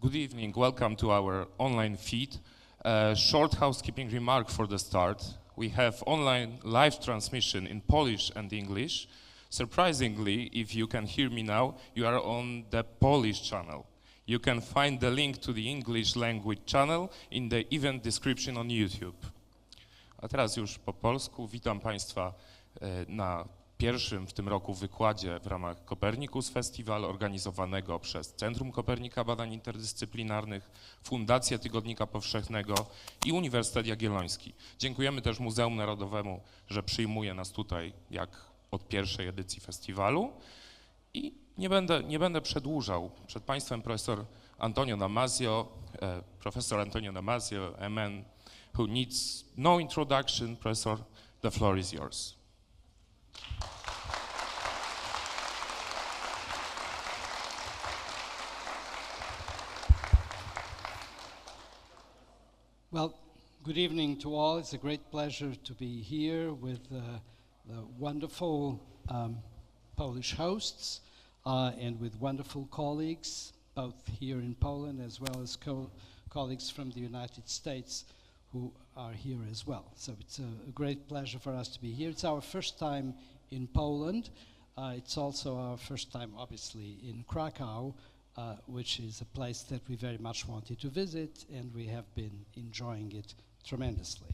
Good evening. Welcome to our online feed. Short housekeeping remark for the start. We have online live transmission in Polish and English. Surprisingly, if you can hear me now, you are on the Polish channel. You can find the link to the English language channel in the event description on YouTube. A teraz już po polsku. Witam Państwa na pierwszym w tym roku wykładzie w ramach Copernicus Festival organizowanego przez Centrum Kopernika Badań Interdyscyplinarnych, Fundację Tygodnika Powszechnego i Uniwersytet Jagielloński. Dziękujemy też Muzeum Narodowemu, że przyjmuje nas tutaj jak od pierwszej edycji festiwalu. I nie będę przedłużał. Przed Państwem profesor Antonio Damasio, professor Antonio Damasio, a man who needs no introduction. Professor, the floor is yours. Well, good evening to all. It's a great pleasure to be here with the wonderful Polish hosts and with wonderful colleagues, both here in Poland as well as colleagues from the United States who are here as well. So it's a great pleasure for us to be here. It's our first time in Poland. It's also our first time, obviously, in Krakow, which is a place that we very much wanted to visit, and we have been enjoying it tremendously.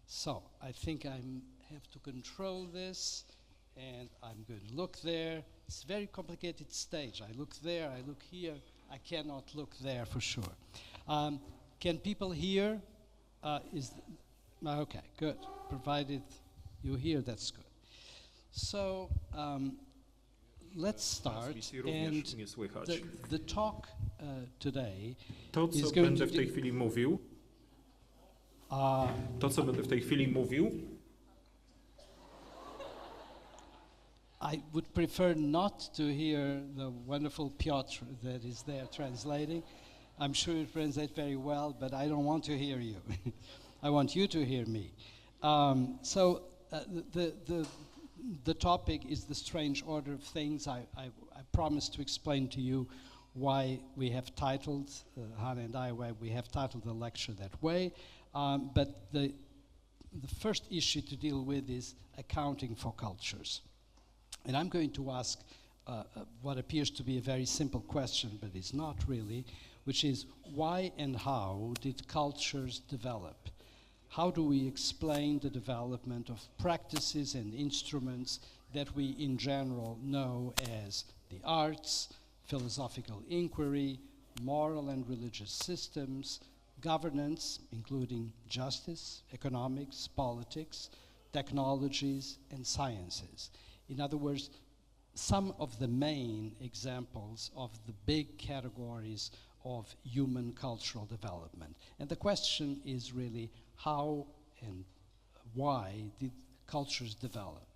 So I think I have to control this, and I'm going to look there. It's a very complicated stage. I look there, I look here. I cannot look there for sure. Can people hear? Okay, good. Provided you hear, that's good. So let's start. And the talk today To, co będę w tej chwili mówił, I would prefer not to hear the wonderful Piotr that is there translating. I'm sure you translate very well, but I don't want to hear you. I want you to hear me. The topic is the strange order of things. I promised to explain to you why we have titled, Hanna and I, why we have titled the lecture that way. But the first issue to deal with is accounting for cultures. And I'm going to ask what appears to be a very simple question, but it's not really, which is why and how did cultures develop? How do we explain the development of practices and instruments that we in general know as the arts, philosophical inquiry, moral and religious systems, governance, including justice, economics, politics, technologies, and sciences? In other words, some of the main examples of the big categories of human cultural development. And the question is really how and why did cultures develop?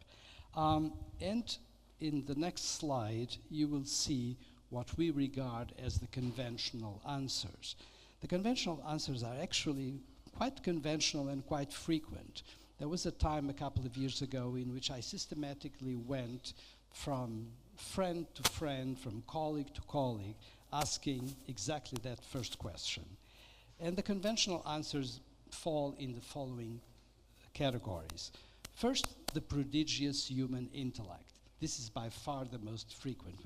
And in the next slide, you will see what we regard as the conventional answers. The conventional answers are actually quite conventional and quite frequent. There was a time a couple of years ago in which I systematically went from friend to friend, from colleague to colleague, asking exactly that first question. And the conventional answers fall in the following categories. First, the prodigious human intellect. This is by far the most frequent.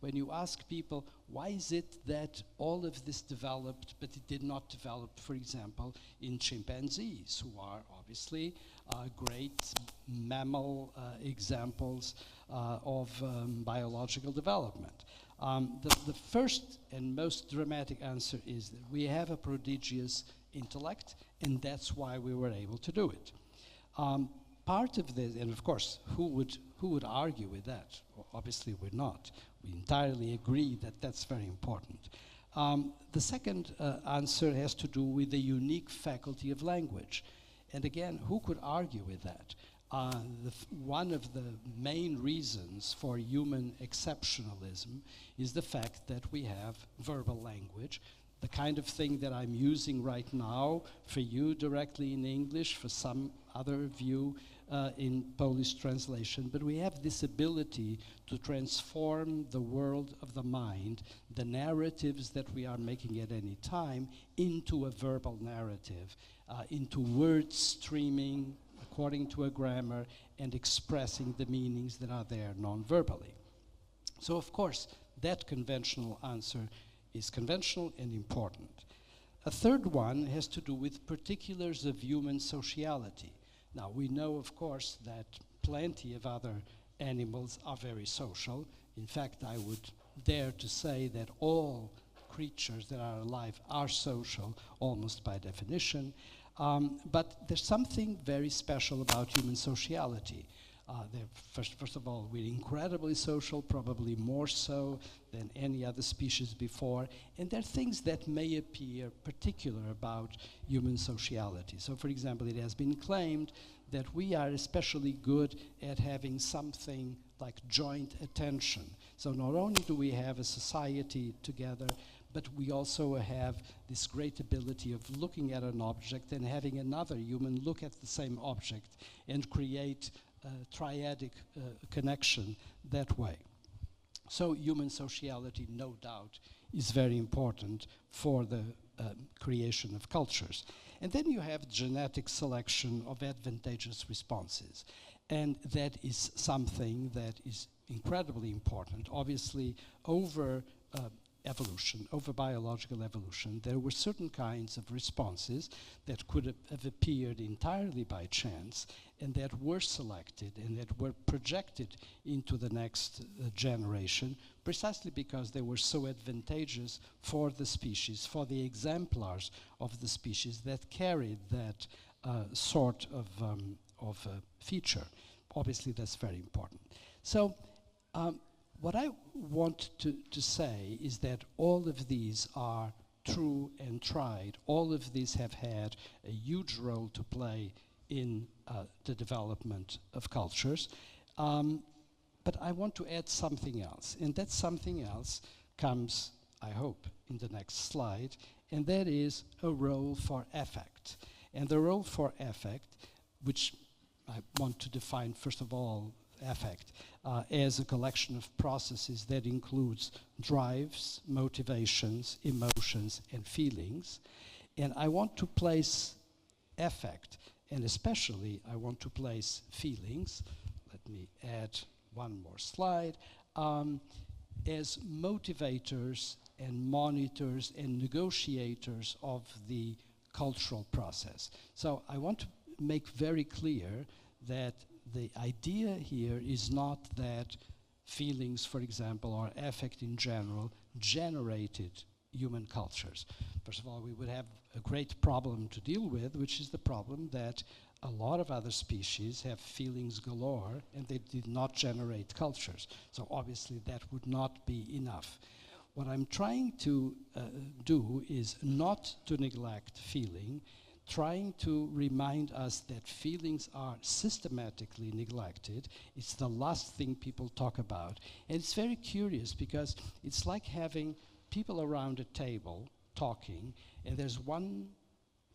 When you ask people, why is it that all of this developed, but it did not develop, for example, in chimpanzees, who are obviously great mammal examples of biological development? The first and most dramatic answer is that we have a prodigious intellect, and that's why we were able to do it. Part of this, and of course, who would argue with that? Well, obviously, we're not. We entirely agree that that's very important. The second answer has to do with the unique faculty of language. And again, who could argue with that? One of the main reasons for human exceptionalism is the fact that we have verbal language, the kind of thing that I'm using right now for you directly in English, for some other of you in Polish translation, but we have this ability to transform the world of the mind, the narratives that we are making at any time, into a verbal narrative, into word streaming according to a grammar and expressing the meanings that are there non-verbally. So of course, that conventional answer is conventional and important. A third one has to do with particulars of human sociality. Now, we know, of course, that plenty of other animals are very social. In fact, I would dare to say that all creatures that are alive are social, almost by definition. But there's something very special about human sociality. First of all, we're incredibly social, probably more so than any other species before, and there are things that may appear particular about human sociality. So, for example, it has been claimed that we are especially good at having something like joint attention. So not only do we have a society together, but we also have this great ability of looking at an object and having another human look at the same object and create triadic connection that way. So human sociality, no doubt, is very important for the creation of cultures. And then you have genetic selection of advantageous responses. And that is something that is incredibly important. Obviously, over evolution, over biological evolution, there were certain kinds of responses that could have appeared entirely by chance and that were selected and that were projected into the next generation precisely because they were so advantageous for the species, for the exemplars of the species that carried that sort of feature. Obviously, that's very important. So, what I want to say is that all of these are true and tried. All of these have had a huge role to play in the development of cultures. But I want to add something else, and that something else comes, I hope, in the next slide, and that is a role for affect. And the role for affect, which I want to define, first of all, affect as a collection of processes that includes drives, motivations, emotions, and feelings. And I want to place affect, and especially I want to place feelings, let me add one more slide, as motivators and monitors and negotiators of the cultural process. So I want to make very clear that the idea here is not that feelings, for example, or affect in general, generated human cultures. First of all, we would have a great problem to deal with, which is the problem that a lot of other species have feelings galore and they did not generate cultures. So obviously that would not be enough. What I'm trying to do is not to neglect feeling, trying to remind us that feelings are systematically neglected. It's the last thing people talk about. And it's very curious because it's like having people around a table talking, and there's one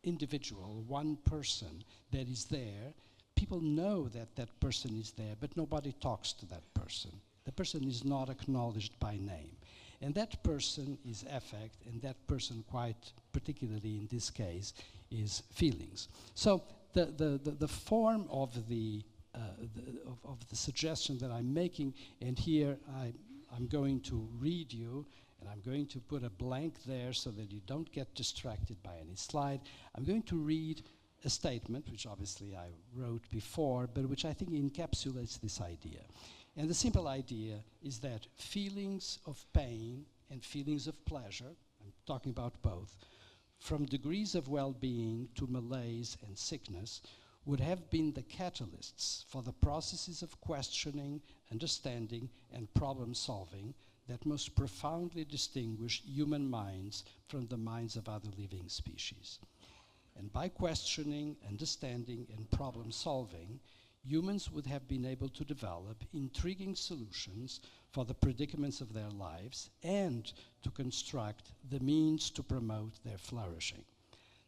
individual, one person that is there. People know that that person is there, but nobody talks to that person. The person is not acknowledged by name. And that person is affect, and that person, quite particularly in this case, is feelings. So the form of the suggestion that I'm making, and here I'm going to read you, and I'm going to put a blank there so that you don't get distracted by any slide. I'm going to read a statement, which obviously I wrote before, but which I think encapsulates this idea. And the simple idea is that feelings of pain and feelings of pleasure, I'm talking about both, from degrees of well-being to malaise and sickness, would have been the catalysts for the processes of questioning, understanding, and problem-solving that most profoundly distinguish human minds from the minds of other living species. And by questioning, understanding, and problem-solving, humans would have been able to develop intriguing solutions for the predicaments of their lives and to construct the means to promote their flourishing.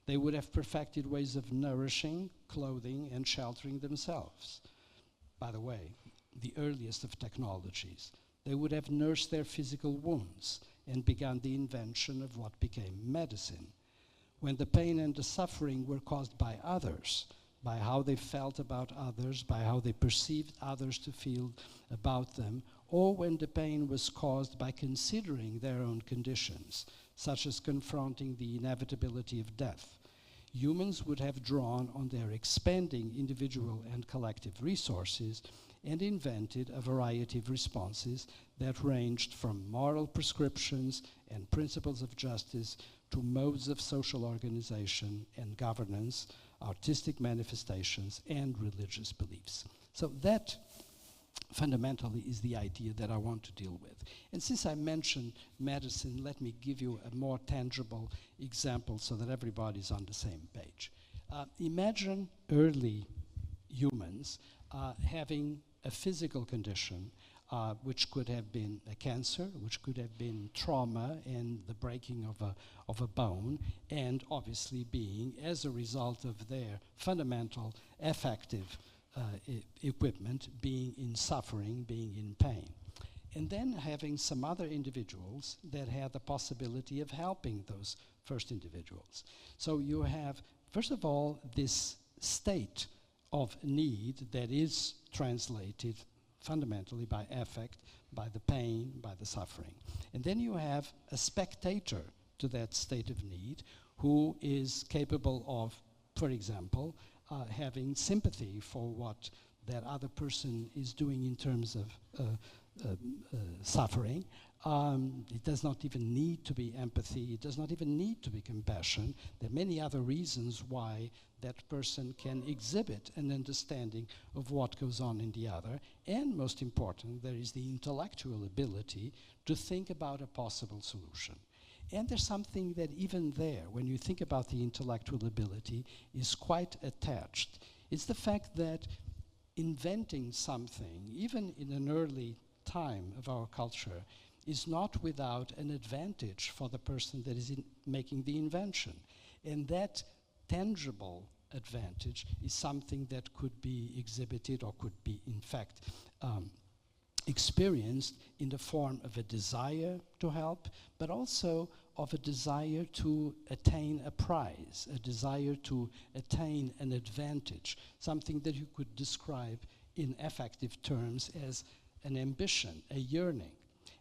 They would have perfected ways of nourishing, clothing, and sheltering themselves. By the way, the earliest of technologies. They would have nursed their physical wounds and begun the invention of what became medicine. When the pain and the suffering were caused by others, by how they felt about others, by how they perceived others to feel about them, or when the pain was caused by considering their own conditions, such as confronting the inevitability of death, humans would have drawn on their expanding individual and collective resources and invented a variety of responses that ranged from moral prescriptions and principles of justice to modes of social organization and governance, artistic manifestations, and religious beliefs. So that fundamentally is the idea that I want to deal with. And since I mentioned medicine, let me give you a more tangible example so that everybody's on the same page. Imagine early humans having a physical condition which could have been a cancer, which could have been trauma and the breaking of a bone, and obviously being, as a result of their fundamental affective equipment, being in suffering, being in pain. And then having some other individuals that had the possibility of helping those first individuals. So you have, first of all, this state of need that is translated fundamentally by affect, by the pain, by the suffering. And then you have a spectator to that state of need who is capable of, for example, having sympathy for what that other person is doing in terms of suffering. It does not even need to be empathy. It does not even need to be compassion. There are many other reasons why that person can exhibit an understanding of what goes on in the other. And most important, there is the intellectual ability to think about a possible solution. And there's something that even there, when you think about the intellectual ability, is quite attached. It's the fact that inventing something, even in an early time of our culture, is not without an advantage for the person that is making the invention. And that tangible advantage is something that could be exhibited or could be, in fact, experienced in the form of a desire to help, but also of a desire to attain a prize, a desire to attain an advantage, something that you could describe in affective terms as an ambition, a yearning.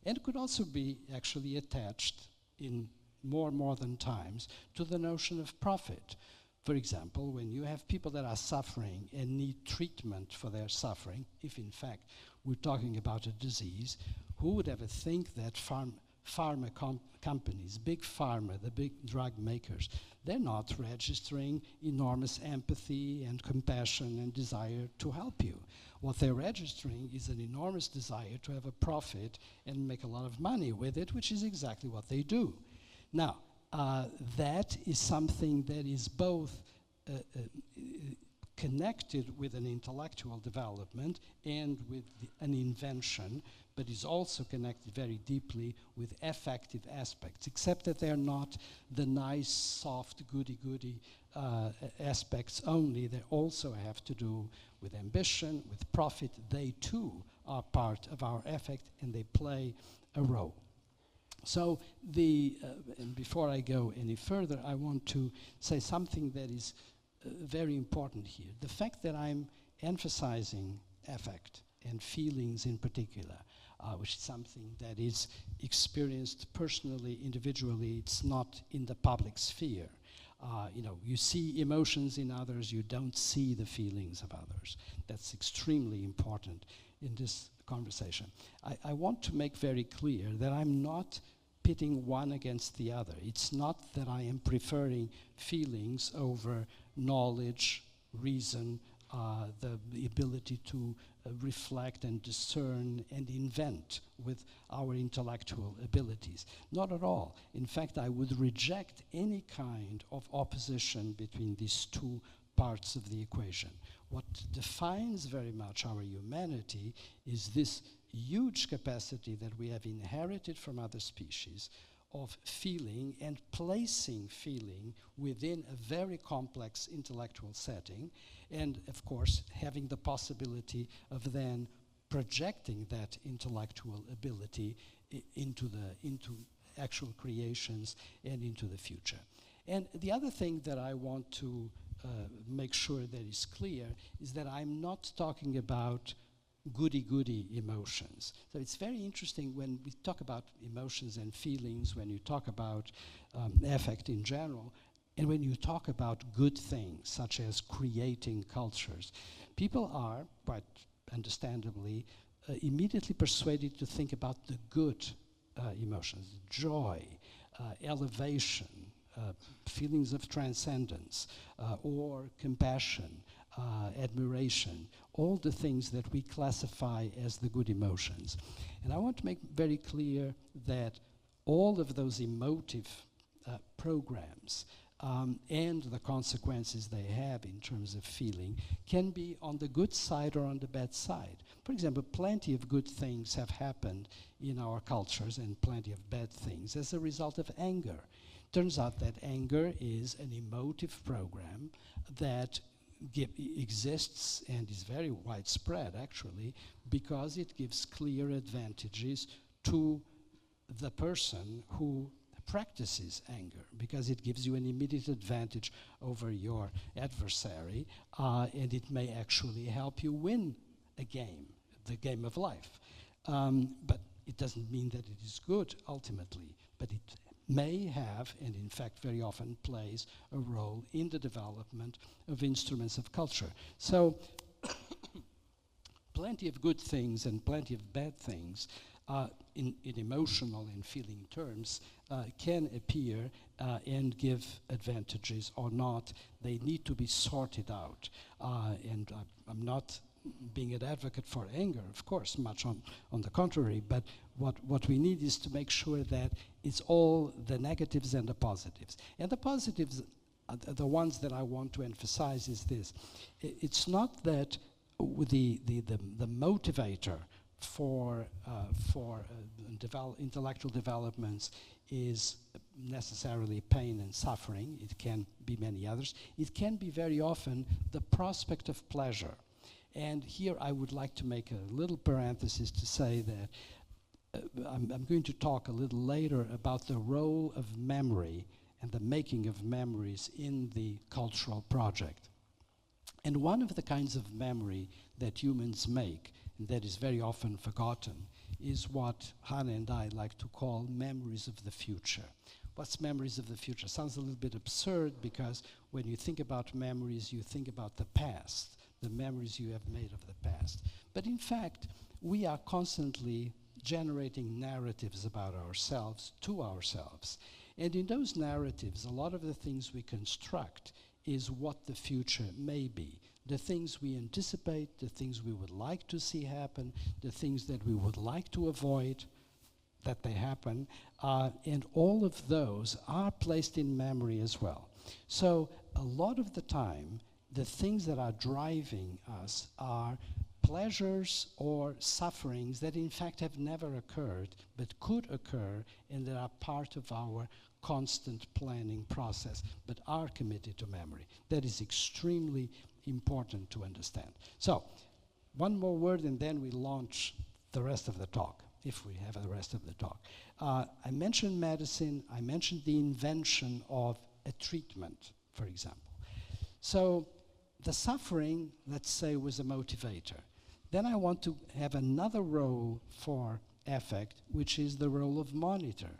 And it could also be actually attached in more modern times to the notion of profit. For example, when you have people that are suffering and need treatment for their suffering, if in fact we're talking about a disease, who would ever think that pharma companies, big pharma, the big drug makers, they're not registering enormous empathy and compassion and desire to help you. What they're registering is an enormous desire to have a profit and make a lot of money with it, which is exactly what they do. Now, that is something that is both connected with an intellectual development and with an invention, but is also connected very deeply with affective aspects, except that they're not the nice, soft, goody-goody aspects only. They also have to do with ambition, with profit. They too are part of our affect and they play a role. So and before I go any further, I want to say something that is very important here. The fact that I'm emphasizing affect and feelings in particular, which is something that is experienced personally, individually, it's not in the public sphere. You see emotions in others, you don't see the feelings of others. That's extremely important in this conversation. I want to make very clear that I'm not pitting one against the other. It's not that I am preferring feelings over knowledge, reason, the ability to reflect and discern and invent with our intellectual abilities. Not at all. In fact, I would reject any kind of opposition between these two parts of the equation. What defines very much our humanity is this huge capacity that we have inherited from other species of feeling and placing feeling within a very complex intellectual setting, and of course having the possibility of then projecting that intellectual ability into actual creations and into the future. And the other thing that I want to make sure that is clear is that I'm not talking about goody-goody emotions. So it's very interesting when we talk about emotions and feelings, when you talk about affect in general, and when you talk about good things, such as creating cultures, people are, quite understandably, immediately persuaded to think about the good emotions, joy, elevation, feelings of transcendence, or compassion, admiration, all the things that we classify as the good emotions. And I want to make very clear that all of those emotive programs and the consequences they have in terms of feeling can be on the good side or on the bad side. For example, plenty of good things have happened in our cultures and plenty of bad things as a result of anger. Turns out that anger is an emotive program that exists and is very widespread, actually, because it gives clear advantages to the person who practices anger, because it gives you an immediate advantage over your adversary, and it may actually help you win a game, the game of life. But it doesn't mean that it is good ultimately, but it may have, and in fact very often plays, a role in the development of instruments of culture. So plenty of good things and plenty of bad things in emotional and feeling terms can appear and give advantages or not. They need to be sorted out. And I'm not being an advocate for anger, of course, much on the contrary, but what we need is to make sure that it's all the negatives and the positives. And the positives, the ones that I want to emphasize is this. It's not that the motivator for intellectual developments is necessarily pain and suffering. It can be many others. It can be very often the prospect of pleasure. And here I would like to make a little parenthesis to say that I'm going to talk a little later about the role of memory and the making of memories in the cultural project. And one of the kinds of memory that humans make, and that is very often forgotten, is what Hanna and I like to call memories of the future. What's memories of the future? Sounds a little bit absurd, because when you think about memories, you think about the past, the memories you have made of the past. But in fact, we are constantly generating narratives about ourselves to ourselves. And in those narratives, a lot of the things we construct is what the future may be. The things we anticipate, the things we would like to see happen, the things that we would like to avoid that they happen, and all of those are placed in memory as well. So a lot of the time, the things that are driving us are pleasures or sufferings that in fact have never occurred, but could occur, and that are part of our constant planning process, but are committed to memory. That is extremely important to understand. So, one more word and then we launch the rest of the talk, if we have the rest of the talk. I mentioned medicine, I mentioned the invention of a treatment, for example. So, the suffering, let's say, was a motivator. Then I want to have another role for affect, which is the role of monitor.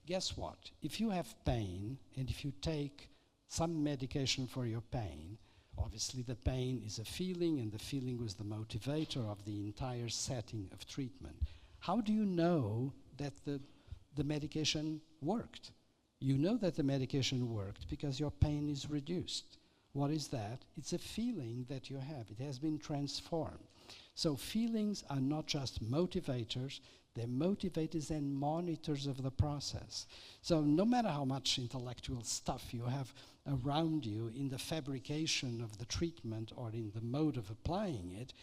Guess what? If you have pain, and if you take some medication for your pain, obviously the pain is a feeling, and the feeling was the motivator of the entire setting of treatment. How do you know that the medication worked? You know that the medication worked because your pain is reduced. What is that? It's a feeling that you have. It has been transformed. So feelings are not just motivators, they're motivators and monitors of the process. So no matter how much intellectual stuff you have around you in the fabrication of the treatment or in the mode of applying it,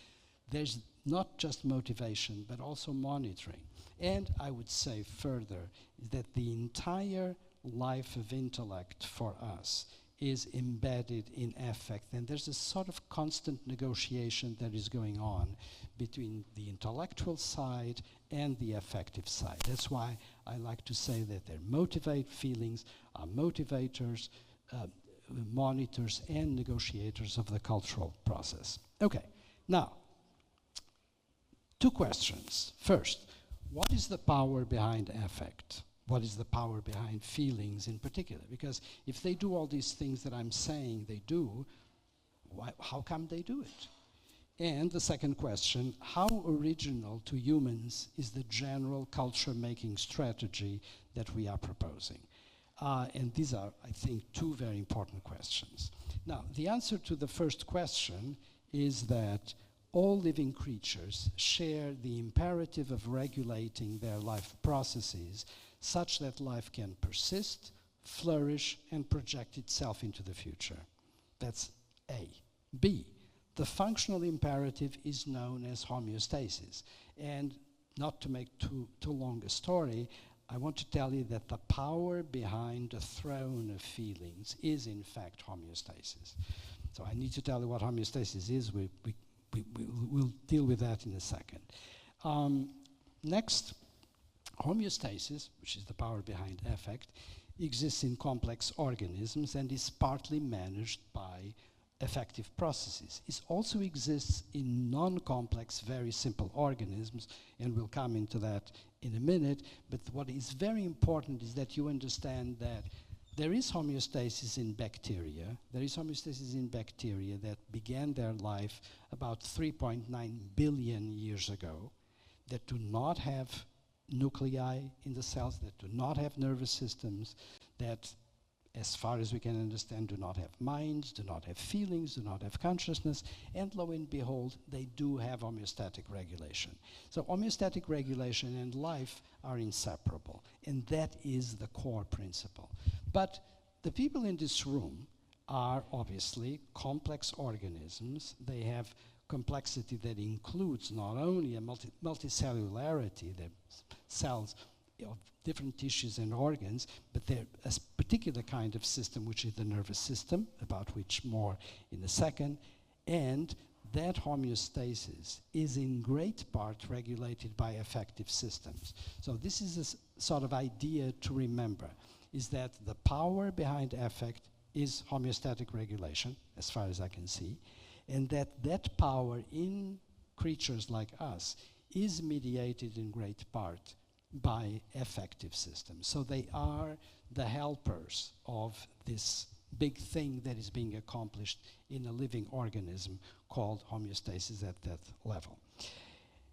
there's not just motivation, but also monitoring. And I would say further that the entire life of intellect for us is embedded in affect, and there's a sort of constant negotiation that is going on between the intellectual side and the affective side. That's why I like to say that feelings are motivators, monitors, and negotiators of the cultural process. Okay, now, 2 questions. First, what is the power behind affect? What is the power behind feelings in particular? Because if they do all these things that I'm saying they do, how come they do it? And the second question, how original to humans is the general culture-making strategy that we are proposing? And these are, I think, 2 very important questions. Now, the answer to the first question is that all living creatures share the imperative of regulating their life processes such that life can persist, flourish, and project itself into the future. That's A. B. The functional imperative is known as homeostasis. And not to make too long a story, I want to tell you that the power behind the throne of feelings is in fact homeostasis. So I need to tell you what homeostasis is. We'll deal with that in a second. Next, homeostasis, which is the power behind affect, exists in complex organisms and is partly managed by affective processes. It also exists in non-complex, very simple organisms, and we'll come into that in a minute. But what is very important is that you understand that there is homeostasis in bacteria. There is homeostasis in bacteria that began their life about 3.9 billion years ago, that do not have nuclei in the cells, that do not have nervous systems, that, as far as we can understand, do not have minds, do not have feelings, do not have consciousness, and lo and behold, they do have homeostatic regulation. So homeostatic regulation and life are inseparable, and that is the core principle. But the people in this room are obviously complex organisms. They have complexity that includes not only a multicellularity, the cells of different tissues and organs, but they're a particular kind of system, which is the nervous system, about which more in a second, and that homeostasis is in great part regulated by affective systems. So this is a sort of idea to remember, is that the power behind affect is homeostatic regulation, as far as I can see, and that power in creatures like us is mediated in great part by affective systems. So they are the helpers of this big thing that is being accomplished in a living organism called homeostasis at that level.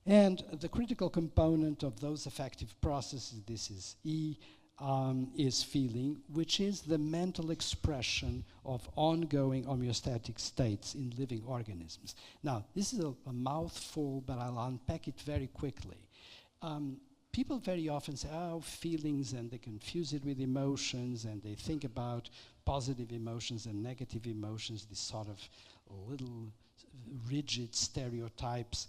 And the critical component of those affective processes, this is E, is feeling, which is the mental expression of ongoing homeostatic states in living organisms. Now, this is a mouthful, but I'll unpack it very quickly. People very often say, oh, feelings, and they confuse it with emotions, and they think about positive emotions and negative emotions, these sort of little rigid stereotypes.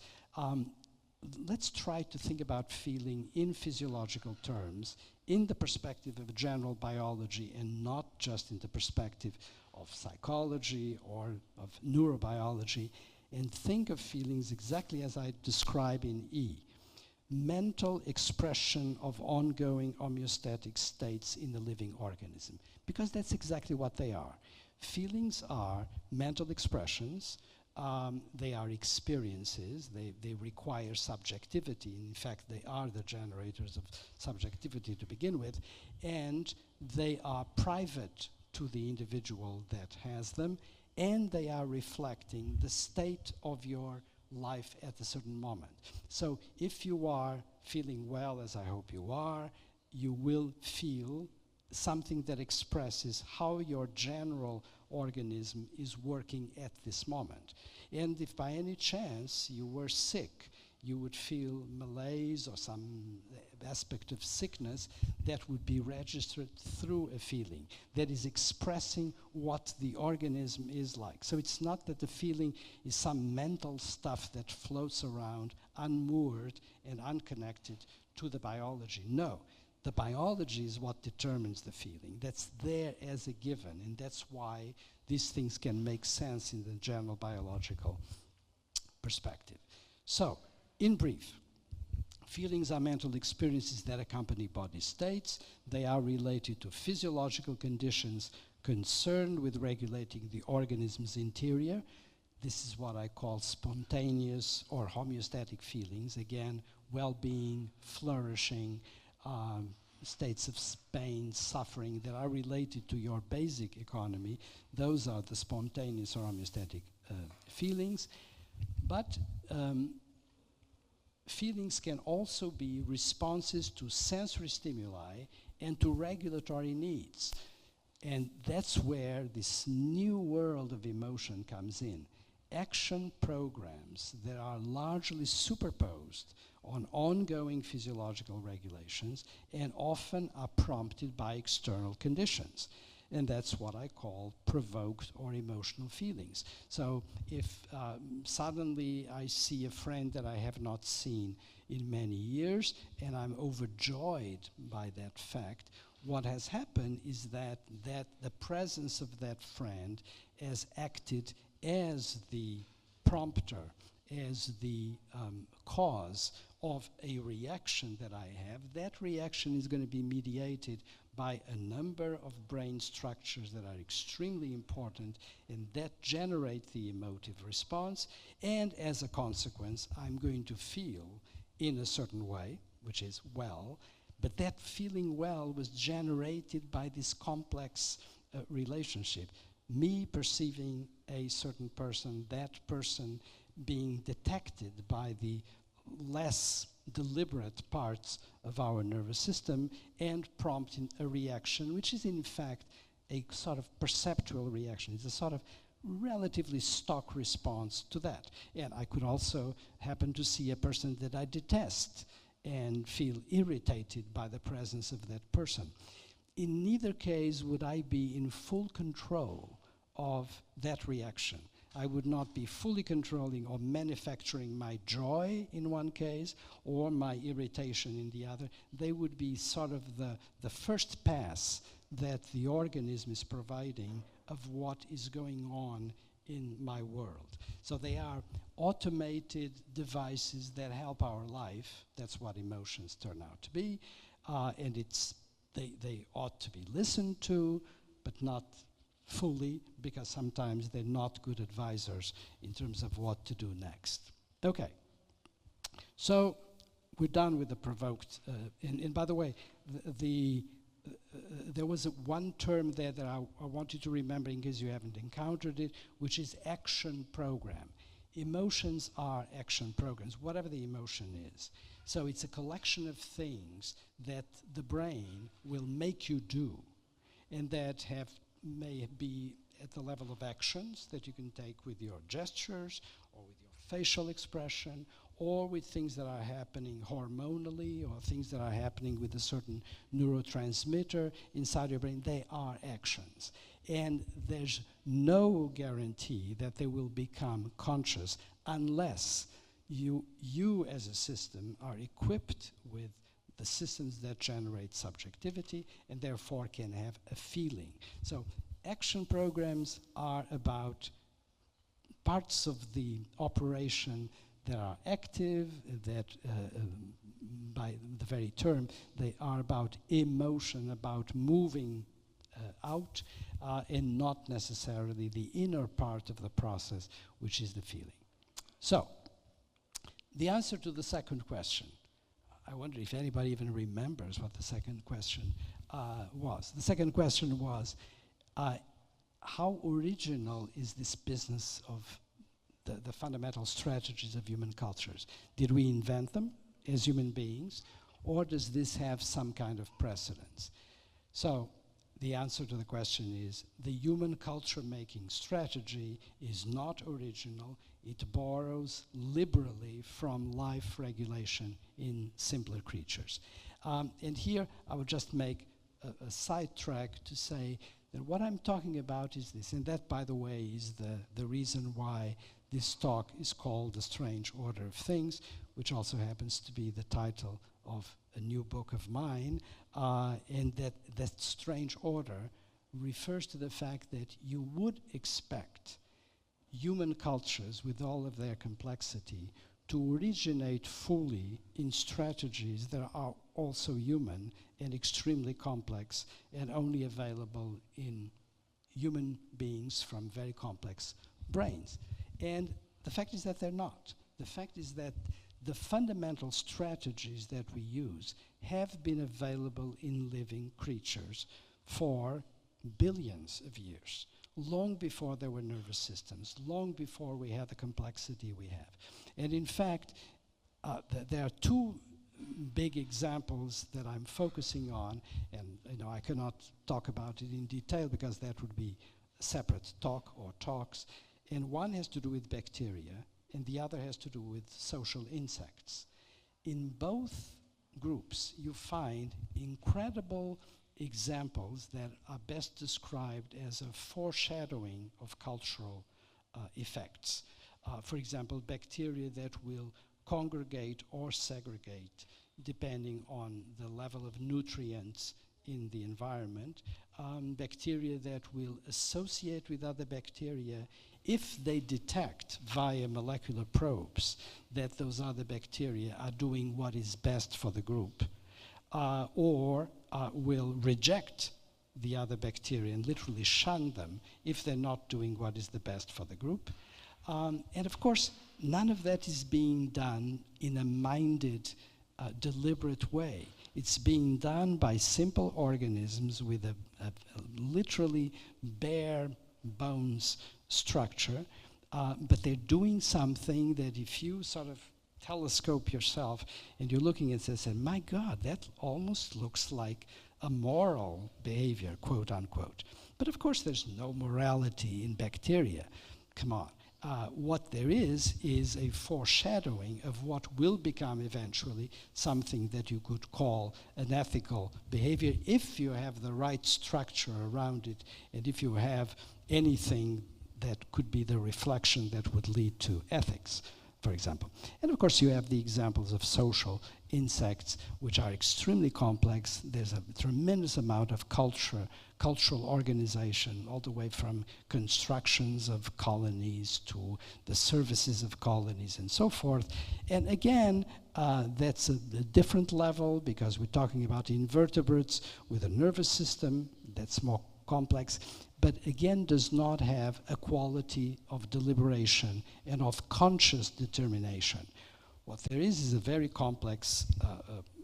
Let's try to think about feeling in physiological terms, in the perspective of general biology, and not just in the perspective of psychology or of neurobiology, and think of feelings exactly as I describe in E. Mental expression of ongoing homeostatic states in the living organism, because that's exactly what they are. Feelings are mental expressions, they are experiences, they require subjectivity. In fact, they are the generators of subjectivity to begin with, and they are private to the individual that has them, and they are reflecting the state of your life at a certain moment. So if you are feeling well, as I hope you are, you will feel something that expresses how your general organism is working at this moment. And if by any chance you were sick, you would feel malaise or some aspect of sickness that would be registered through a feeling that is expressing what the organism is like. So it's not that the feeling is some mental stuff that floats around unmoored and unconnected to the biology. No, the biology is what determines the feeling. That's there as a given, and that's why these things can make sense in the general biological perspective. So, in brief, feelings are mental experiences that accompany body states. They are related to physiological conditions concerned with regulating the organism's interior. This is what I call spontaneous or homeostatic feelings. Again, well-being, flourishing, states of pain, suffering that are related to your basic economy. Those are the spontaneous or homeostatic feelings. But feelings can also be responses to sensory stimuli and to regulatory needs. And that's where this new world of emotion comes in. Action programs that are largely superposed on ongoing physiological regulations and often are prompted by external conditions. And that's what I call provoked or emotional feelings. So if suddenly I see a friend that I have not seen in many years and I'm overjoyed by that fact, what has happened is that the presence of that friend has acted as the prompter, as the cause of a reaction that I have. That reaction is going to be mediated by a number of brain structures that are extremely important and that generate the emotive response. And as a consequence, I'm going to feel in a certain way, which is well, but that feeling well was generated by this complex relationship. Me perceiving a certain person, that person being detected by the less deliberate parts of our nervous system and prompting a reaction, which is in fact a sort of perceptual reaction. It's a sort of relatively stock response to that. And I could also happen to see a person that I detest and feel irritated by the presence of that person. In neither case would I be in full control of that reaction. I would not be fully controlling or manufacturing my joy in one case or my irritation in the other. They would be sort of the first pass that the organism is providing of what is going on in my world. So they are automated devices that help our life. That's what emotions turn out to be. And they ought to be listened to, but not fully, because sometimes they're not good advisors in terms of what to do next. Okay, so we're done with the provoked, and by the way, there was one term there that I want you to remember in case you haven't encountered it, which is action program. Emotions are action programs, whatever the emotion is. So it's a collection of things that the brain will make you do, and that may be at the level of actions that you can take with your gestures or with your facial expression or with things that are happening hormonally or things that are happening with a certain neurotransmitter inside your brain. They are actions. And there's no guarantee that they will become conscious unless you as a system are equipped with the systems that generate subjectivity and therefore can have a feeling. So action programs are about parts of the operation that are active, that by the very term, they are about emotion, about moving out, and not necessarily the inner part of the process, which is the feeling. So, the answer to the second question, I wonder if anybody even remembers what the second question was. The second question was, how original is this business of the fundamental strategies of human cultures? Did we invent them as human beings, or does this have some kind of precedence? So the answer to the question is the human culture making strategy is not original. It borrows liberally from life regulation in simpler creatures. And here I would just make a sidetrack to say that what I'm talking about is this, and that, by the way, is the reason why this talk is called The Strange Order of Things, which also happens to be the title of a new book of mine, and that strange order refers to the fact that you would expect human cultures, with all of their complexity, to originate fully in strategies that are also human and extremely complex and only available in human beings from very complex brains. And the fact is that they're not. The fact is that the fundamental strategies that we use have been available in living creatures for billions of years, long before there were nervous systems, long before we had the complexity we have. And in fact, there are two big examples that I'm focusing on, and I cannot talk about it in detail because that would be a separate talk or talks. And one has to do with bacteria, and the other has to do with social insects. In both groups, you find incredible examples that are best described as a foreshadowing of cultural effects. For example, bacteria that will congregate or segregate depending on the level of nutrients in the environment, bacteria that will associate with other bacteria if they detect via molecular probes that those other bacteria are doing what is best for the group, or will reject the other bacteria and literally shun them if they're not doing what is the best for the group. And of course, none of that is being done in a minded, deliberate way. It's being done by simple organisms with a literally bare bones structure, but they're doing something that if you sort of telescope yourself and you're looking at this and, my God, that almost looks like a moral behavior, quote unquote. But of course there's no morality in bacteria. Come on. What there is a foreshadowing of what will become eventually something that you could call an ethical behavior if you have the right structure around it and if you have anything that could be the reflection that would lead to ethics, for example. And of course you have the examples of social insects, which are extremely complex. There's a tremendous amount of cultural organization, all the way from constructions of colonies to the services of colonies and so forth. And again, that's a different level because we're talking about invertebrates with a nervous system that's more complex, but again does not have a quality of deliberation and of conscious determination. What there is a very complex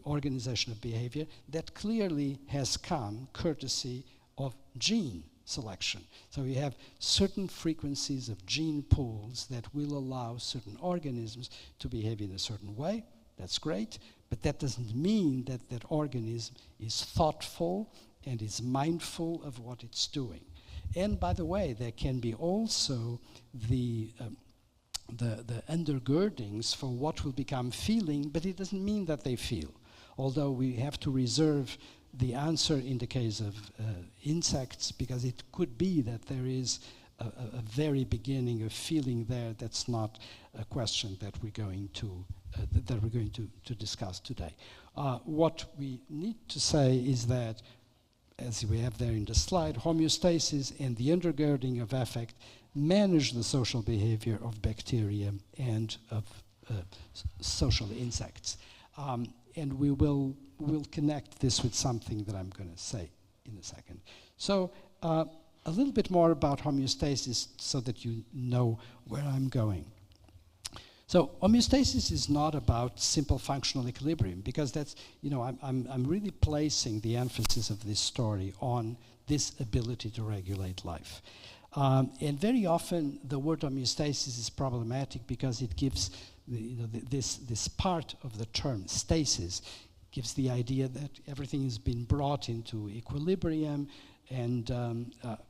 organization of behavior that clearly has come courtesy of gene selection. So you have certain frequencies of gene pools that will allow certain organisms to behave in a certain way. That's great, but that doesn't mean that that organism is thoughtful and is mindful of what it's doing. And by the way, there can be also the undergirdings for what will become feeling, but it doesn't mean that they feel. Although we have to reserve the answer in the case of insects, because it could be that there is a very beginning of feeling there. That's not a question that we're going to discuss today. What we need to say is that, as we have there in the slide, homeostasis and the undergirding of affect manage the social behavior of bacteria and of social insects. And we'll connect this with something that I'm going to say in a second. So a little bit more about homeostasis so that you know where I'm going. So homeostasis is not about simple functional equilibrium, because that's, I'm really placing the emphasis of this story on this ability to regulate life. And very often the word homeostasis is problematic because it gives this part of the term, stasis, gives the idea that everything has been brought into equilibrium, and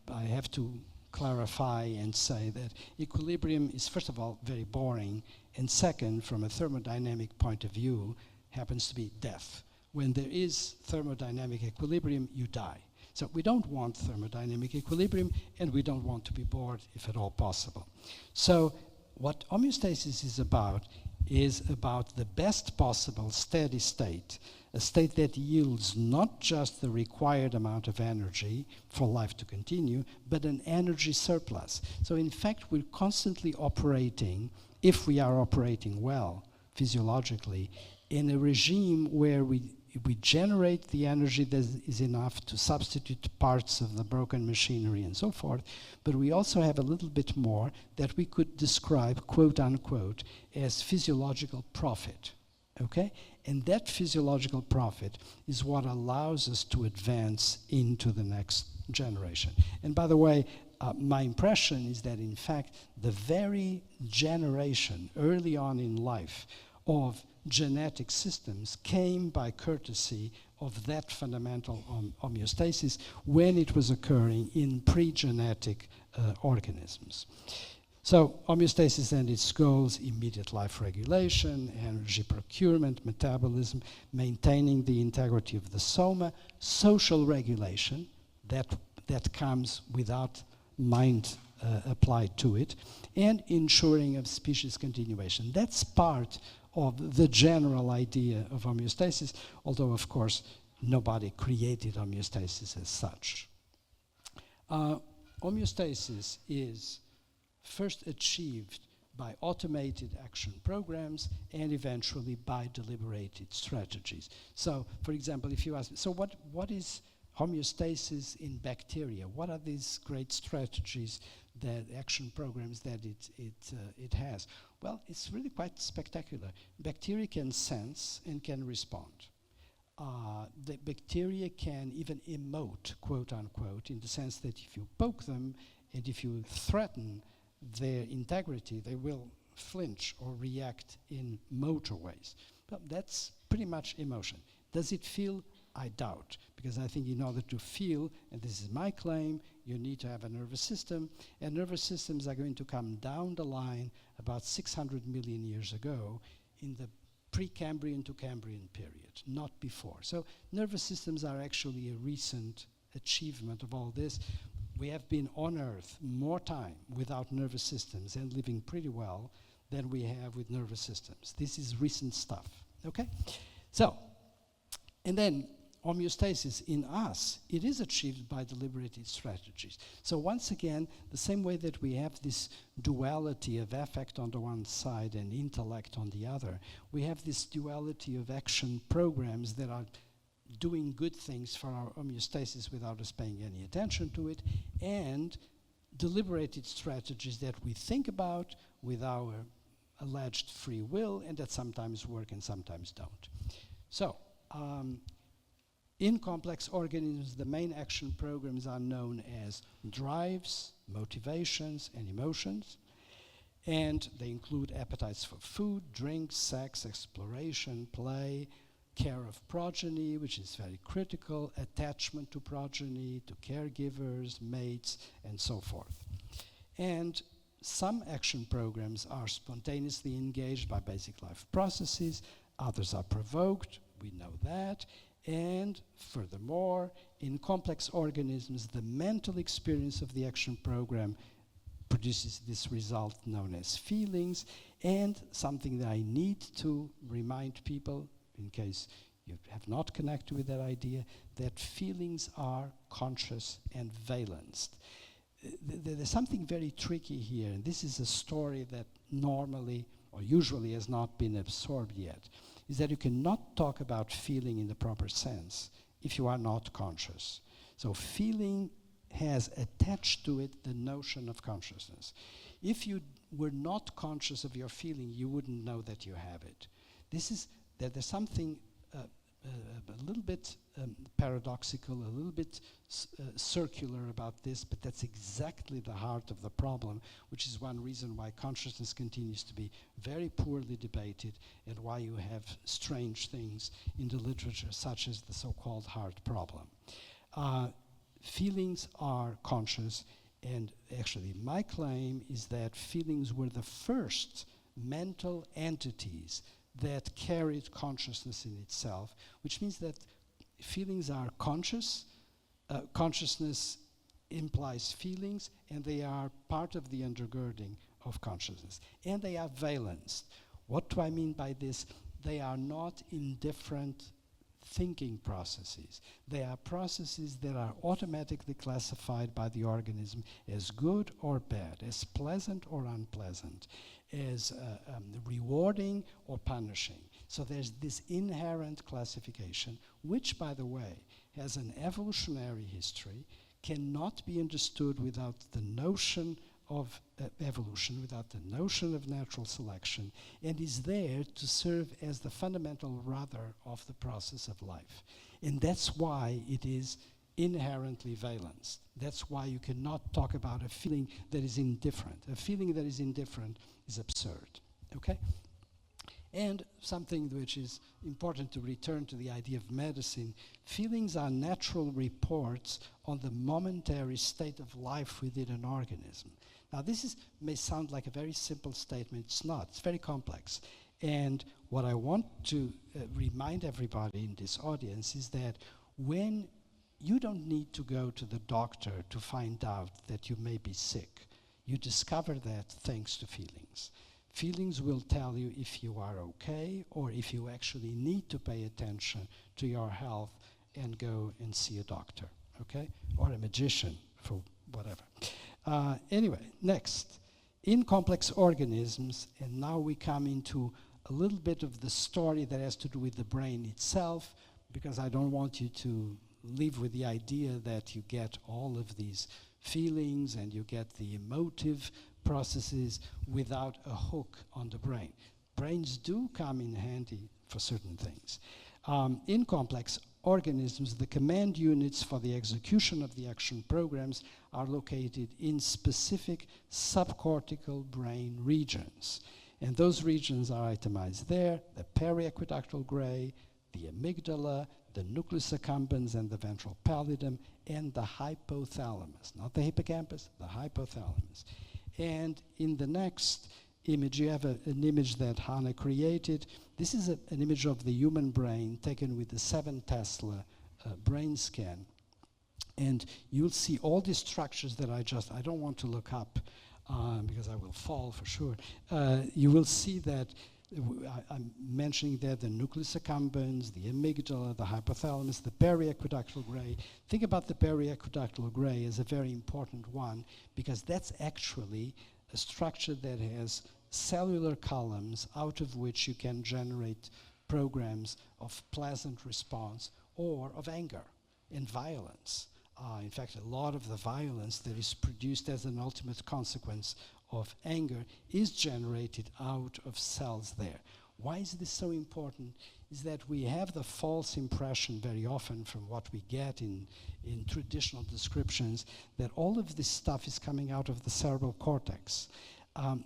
I have to clarify and say that equilibrium is, first of all, very boring, and second, from a thermodynamic point of view, happens to be death. When there is thermodynamic equilibrium, you die. So we don't want thermodynamic equilibrium, and we don't want to be bored if at all possible. So what homeostasis is about the best possible steady state, a state that yields not just the required amount of energy for life to continue, but an energy surplus. So in fact, we're constantly operating, if we are operating well physiologically, in a regime where we generate the energy that is enough to substitute parts of the broken machinery and so forth, but we also have a little bit more that we could describe, quote unquote, as physiological profit, okay? And that physiological profit is what allows us to advance into the next generation. And by the way, my impression is that in fact, the very generation early on in life of genetic systems came by courtesy of that fundamental homeostasis when it was occurring in pre-genetic organisms. So homeostasis and its goals: immediate life regulation, energy procurement, metabolism, maintaining the integrity of the soma, social regulation, that comes without mind applied to it, and ensuring of species continuation. That's part of the general idea of homeostasis, although of course nobody created homeostasis as such. Homeostasis is first achieved by automated action programs and eventually by deliberated strategies. So, for example, if you ask, so what is homeostasis in bacteria? What are these great strategies, that action programs that it has? Well, it's really quite spectacular. Bacteria can sense and can respond. The bacteria can even emote, quote unquote, in the sense that if you poke them and if you threaten their integrity, they will flinch or react in motor ways. Well, that's pretty much emotion. Does it feel? I doubt, because I think in order to feel, and this is my claim, you need to have a nervous system, and nervous systems are going to come down the line about 600 million years ago in the Precambrian to Cambrian period, not before. So nervous systems are actually a recent achievement of all this. We have been on Earth more time without nervous systems and living pretty well than we have with nervous systems. This is recent stuff, okay? So, and then homeostasis in us, it is achieved by deliberated strategies. So once again, the same way that we have this duality of affect on the one side and intellect on the other, we have this duality of action programs that are doing good things for our homeostasis without us paying any attention to it, and deliberated strategies that we think about with our alleged free will and that sometimes work and sometimes don't. So, in complex organisms, the main action programs are known as drives, motivations, and emotions. And they include appetites for food, drink, sex, exploration, play, care of progeny, which is very critical, attachment to progeny, to caregivers, mates, and so forth. And some action programs are spontaneously engaged by basic life processes, others are provoked, we know that. And furthermore, in complex organisms, the mental experience of the action program produces this result known as feelings, and something that I need to remind people, in case you have not connected with that idea, that feelings are conscious and valenced. There's something very tricky here, and this is a story that normally or usually has not been absorbed yet, is that you cannot talk about feeling in the proper sense if you are not conscious. So feeling has attached to it the notion of consciousness. If you were not conscious of your feeling, you wouldn't know that you have it. There's something a little bit paradoxical, a little bit circular about this, but that's exactly the heart of the problem, which is one reason why consciousness continues to be very poorly debated and why you have strange things in the literature, such as the so-called heart problem. Feelings are conscious, And actually, my claim is that feelings were the first mental entities that carried consciousness in itself, which means that feelings are conscious, consciousness implies feelings, and they are part of the undergirding of consciousness. And they are valenced. What do I mean by this? They are not indifferent thinking processes. They are processes that are automatically classified by the organism as good or bad, as pleasant or unpleasant, as rewarding or punishing. So there's this inherent classification, which, by the way, has an evolutionary history, cannot be understood without the notion of evolution, without the notion of natural selection, and is there to serve as the fundamental rudder of the process of life. And that's why it is inherently valenced. That's why you cannot talk about a feeling that is indifferent. A feeling that is indifferent is absurd, okay? And something which is important to return to the idea of medicine, feelings are natural reports on the momentary state of life within an organism. Now this may sound like a very simple statement. It's not. It's very complex. And what I want to remind everybody in this audience is that when you don't need to go to the doctor to find out that you may be sick, you discover that thanks to feelings. Feelings will tell you if you are okay or if you actually need to pay attention to your health and go and see a doctor, okay? Or a magician, for whatever. Anyway, next. In complex organisms, and now we come into a little bit of the story that has to do with the brain itself, because I don't want you to live with the idea that you get all of these feelings and you get the emotive processes without a hook on the brain. Brains do come in handy for certain things. In complex organisms, the command units for the execution of the action programs are located in specific subcortical brain regions. And those regions are itemized there: the periaqueductal gray, the amygdala, the nucleus accumbens and the ventral pallidum, and the hypothalamus. Not the hippocampus, the hypothalamus. And in the next image, you have an image that Hanna created. This is an image of the human brain taken with the 7 Tesla brain scan. And you'll see all these structures that I don't want to look up because I will fall for sure. You will see that I'm mentioning there the nucleus accumbens, the amygdala, the hypothalamus, the periaqueductal gray. Think about the periaqueductal gray as a very important one, because that's actually a structure that has cellular columns out of which you can generate programs of pleasant response or of anger and violence. In fact, a lot of the violence that is produced as an ultimate consequence of anger is generated out of cells there. Why is this so important? Is that we have the false impression very often from what we get in traditional descriptions that all of this stuff is coming out of the cerebral cortex.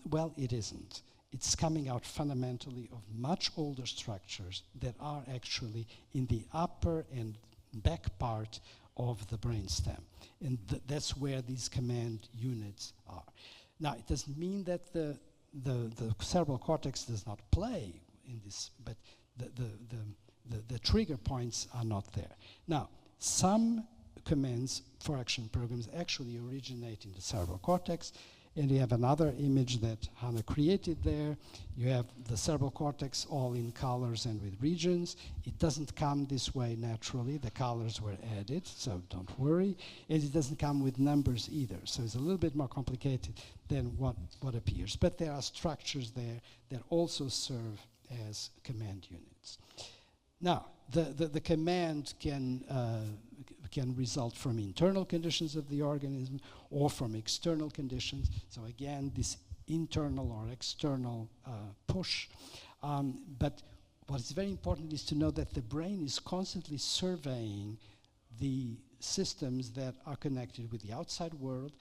Well, it isn't. It's coming out fundamentally of much older structures that are actually in the upper and back part of the brainstem. And that's where these command units are. Now, it doesn't mean that the cerebral cortex does not play in this, but the trigger points are not there. Now, some commands for action programs actually originate in the cerebral cortex, and you have another image that Hanna created there. You have the cerebral cortex all in colors and with regions. It doesn't come this way naturally. The colors were added, so don't worry. And it doesn't come with numbers either, so it's a little bit more complicated than what appears. But there are structures there that also serve as command units. Now, the command can result from internal conditions of the organism or from external conditions. So again, this internal or external push. But what is very important is to know that the brain is constantly surveying the systems that are connected with the outside world,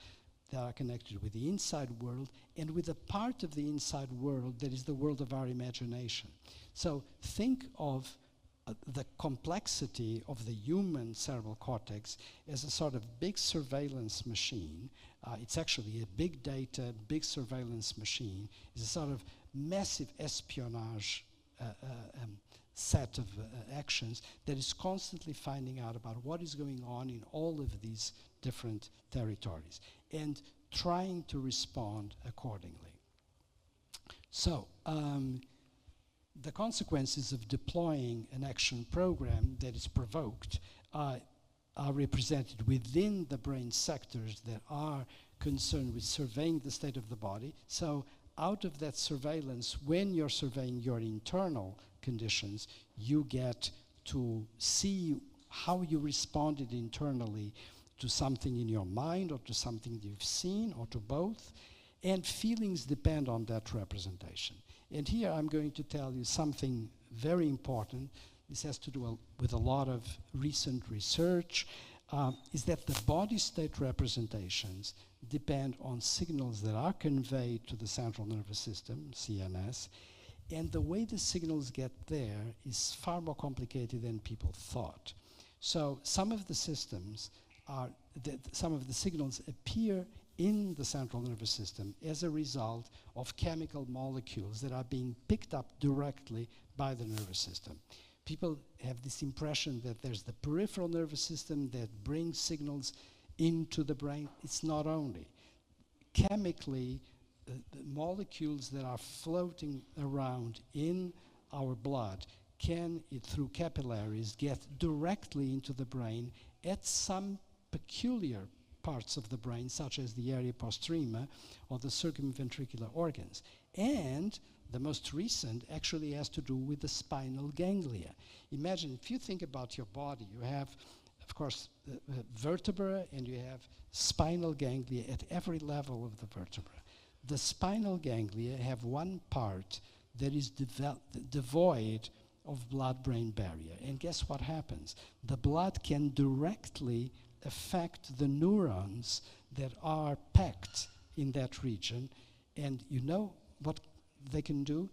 that are connected with the inside world, and with a part of the inside world that is the world of our imagination. So think of the complexity of the human cerebral cortex as a sort of big surveillance machine. It's actually a big data, big surveillance machine. It's a sort of massive espionage set of actions that is constantly finding out about what is going on in all of these different territories and trying to respond accordingly. So, the consequences of deploying an action program that is provoked are represented within the brain sectors that are concerned with surveying the state of the body. So out of that surveillance, when you're surveying your internal conditions, you get to see how you responded internally to something in your mind or to something you've seen or to both. And feelings depend on that representation. And here I'm going to tell you something very important. This has to do with a lot of recent research, is that the body state representations depend on signals that are conveyed to the central nervous system, CNS, and the way the signals get there is far more complicated than people thought. So some of the systems are, some of the signals appear in the central nervous system as a result of chemical molecules that are being picked up directly by the nervous system. People have this impression that there's the peripheral nervous system that brings signals into the brain. It's not only. Chemically, the molecules that are floating around in our blood can, through capillaries, get directly into the brain at some peculiar parts of the brain, such as the area postrema or the circumventricular organs. And the most recent actually has to do with the spinal ganglia. Imagine, if you think about your body, you have, of course, vertebra, and you have spinal ganglia at every level of the vertebra. The spinal ganglia have one part that is devoid of blood-brain barrier. And guess what happens? The blood can directly affect the neurons that are packed in that region. And you know what they can do?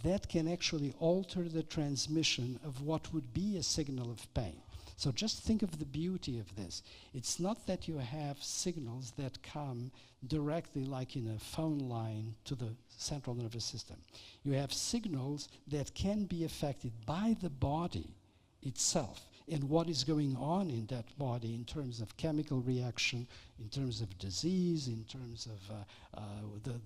That can actually alter the transmission of what would be a signal of pain. So just think of the beauty of this. It's not that you have signals that come directly, like in a phone line, to the central nervous system. You have signals that can be affected by the body itself and what is going on in that body in terms of chemical reaction, in terms of disease, in terms of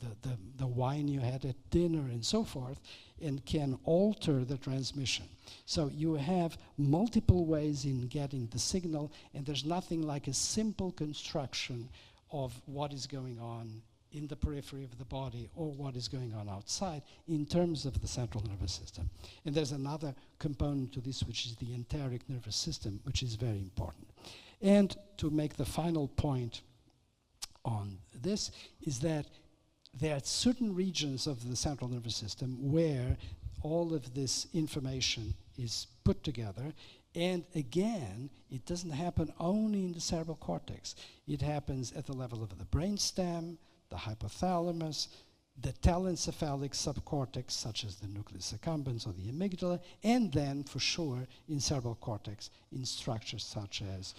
the wine you had at dinner and so forth, and can alter the transmission. So you have multiple ways in getting the signal, and there's nothing like a simple construction of what is going on in the periphery of the body or what is going on outside in terms of the central nervous system. And there's another component to this, which is the enteric nervous system, which is very important. And to make the final point on this is that there are certain regions of the central nervous system where all of this information is put together. And again, it doesn't happen only in the cerebral cortex. It happens at the level of the brainstem, the hypothalamus, the telencephalic subcortex, such as the nucleus accumbens or the amygdala, and then, for sure, in cerebral cortex, in structures such as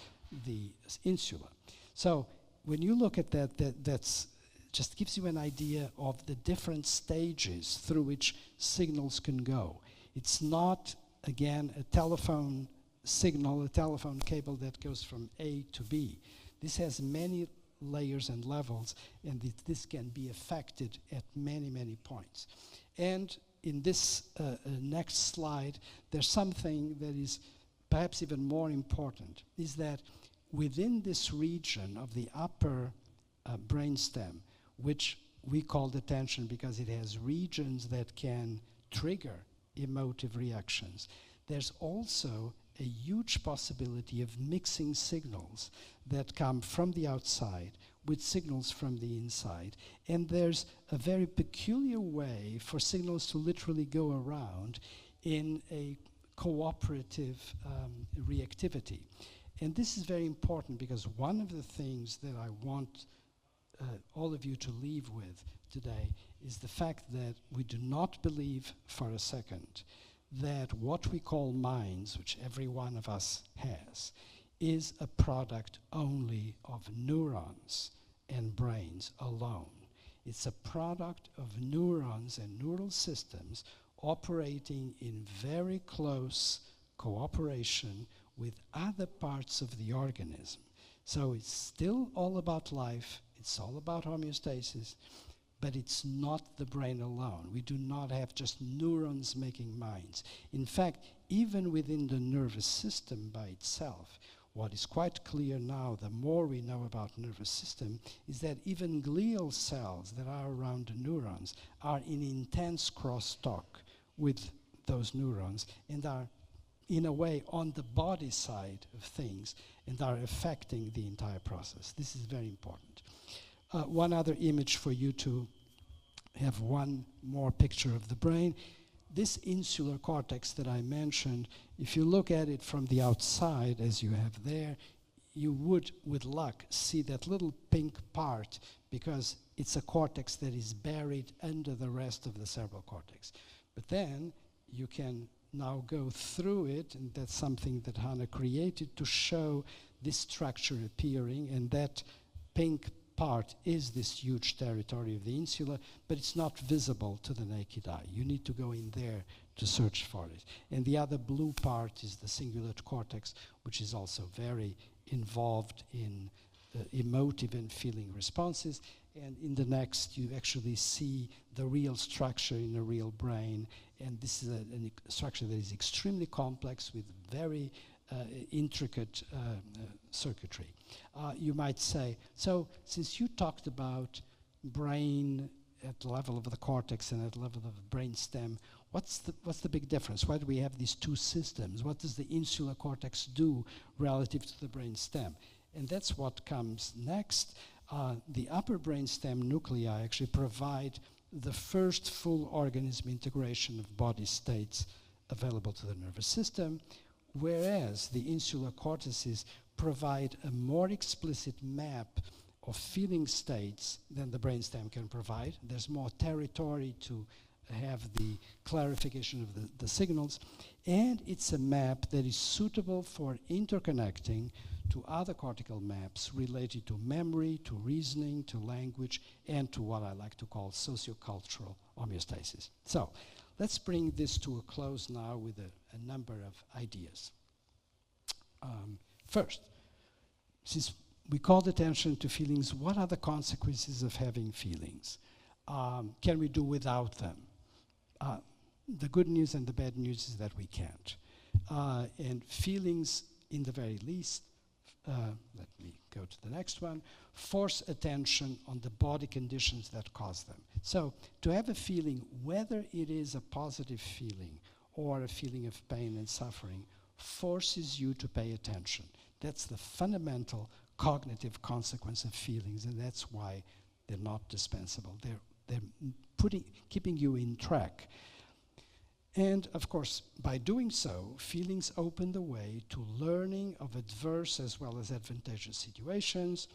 the insula. So when you look at that, that's just gives you an idea of the different stages through which signals can go. It's not, again, a telephone signal, a telephone cable that goes from A to B. This has many layers and levels, and this can be affected at many, many points. And in this next slide, there's something that is perhaps even more important, is that within this region of the upper brainstem, which we call attention because it has regions that can trigger emotive reactions, there's also a huge possibility of mixing signals that come from the outside with signals from the inside. And there's a very peculiar way for signals to literally go around in a cooperative reactivity. And this is very important because one of the things that I want all of you to leave with today is the fact that we do not believe for a second that what we call minds, which every one of us has, is a product only of neurons and brains alone. It's a product of neurons and neural systems operating in very close cooperation with other parts of the organism. So it's still all about life, it's all about homeostasis, but it's not the brain alone. We do not have just neurons making minds. In fact, even within the nervous system by itself, what is quite clear now, the more we know about nervous system, is that even glial cells that are around the neurons are in intense crosstalk with those neurons and are in a way on the body side of things and are affecting the entire process. This is very important. One other image for you to have one more picture of the brain. This insular cortex that I mentioned, if you look at it from the outside, as you have there, you would, with luck, see that little pink part because it's a cortex that is buried under the rest of the cerebral cortex. But then you can now go through it, and that's something that Hanna created to show this structure appearing, and that pink part is this huge territory of the insula, but it's not visible to the naked eye. You need to go in there to search for it. And the other blue part is the cingulate cortex, which is also very involved in emotive and feeling responses. And in the next, you actually see the real structure in a real brain. And this is a structure that is extremely complex with very intricate circuitry. You might say, so since you talked about brain at the level of the cortex and at the level of the brain stem, what's the big difference? Why do we have these two systems? What does the insular cortex do relative to the brain stem? And that's what comes next. The upper brain stem nuclei actually provide the first full organism integration of body states available to the nervous system, whereas the insular cortices provide a more explicit map of feeling states than the brainstem can provide. There's more territory to have the clarification of the signals, and it's a map that is suitable for interconnecting to other cortical maps related to memory, to reasoning, to language, and to what I like to call sociocultural homeostasis. So let's bring this to a close now with a number of ideas. First, since we called attention to feelings, what are the consequences of having feelings? Can we do without them? The good news and the bad news is that we can't. And feelings, in the very least, let me go to the next one, force attention on the body conditions that cause them. So to have a feeling, whether it is a positive feeling or a feeling of pain and suffering, forces you to pay attention. That's the fundamental cognitive consequence of feelings, and that's why they're not dispensable. They're keeping you in track. And of course, by doing so, feelings open the way to learning of adverse as well as advantageous situations,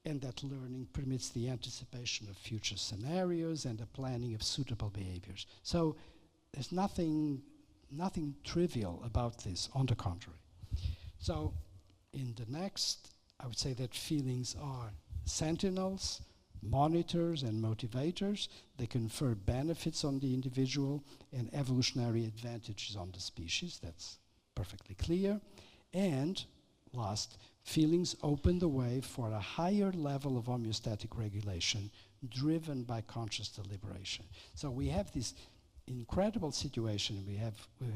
and that learning permits the anticipation of future scenarios and the planning of suitable behaviors. So there's nothing trivial about this, on the contrary. So in the next, I would say that feelings are sentinels, monitors and motivators. They confer benefits on the individual and evolutionary advantages on the species. That's perfectly clear. And last, feelings open the way for a higher level of homeostatic regulation driven by conscious deliberation. So we have this incredible situation. We have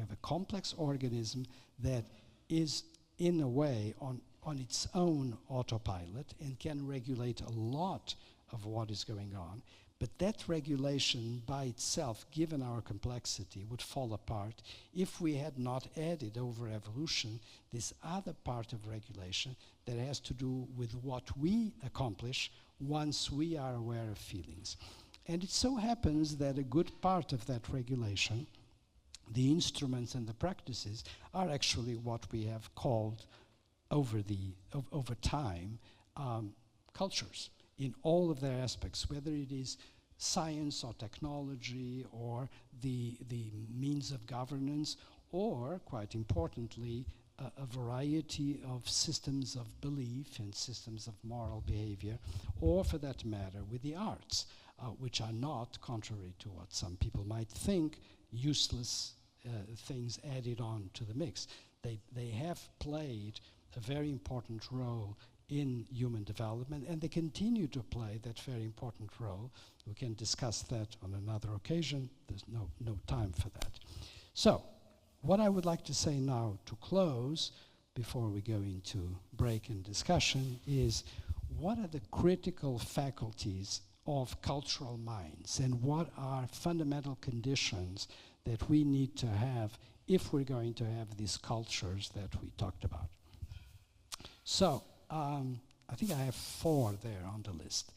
a complex organism that is in a way on its own autopilot and can regulate a lot of what is going on, but that regulation by itself, given our complexity, would fall apart if we had not added over evolution this other part of regulation that has to do with what we accomplish once we are aware of feelings. And it so happens that a good part of that regulation, the instruments and the practices, are actually what we have called over time cultures, in all of their aspects, whether it is science or technology or the means of governance or, quite importantly, a variety of systems of belief and systems of moral behavior, or for that matter, with the arts, which are not, contrary to what some people might think, useless things added on to the mix. They have played a very important role in human development, and they continue to play that very important role. We can discuss that on another occasion. There's no time for that. So, what I would like to say now to close, before we go into break and discussion, is what are the critical faculties of cultural minds, and what are fundamental conditions that we need to have if we're going to have these cultures that we talked about. So, I think I have 4 there on the list.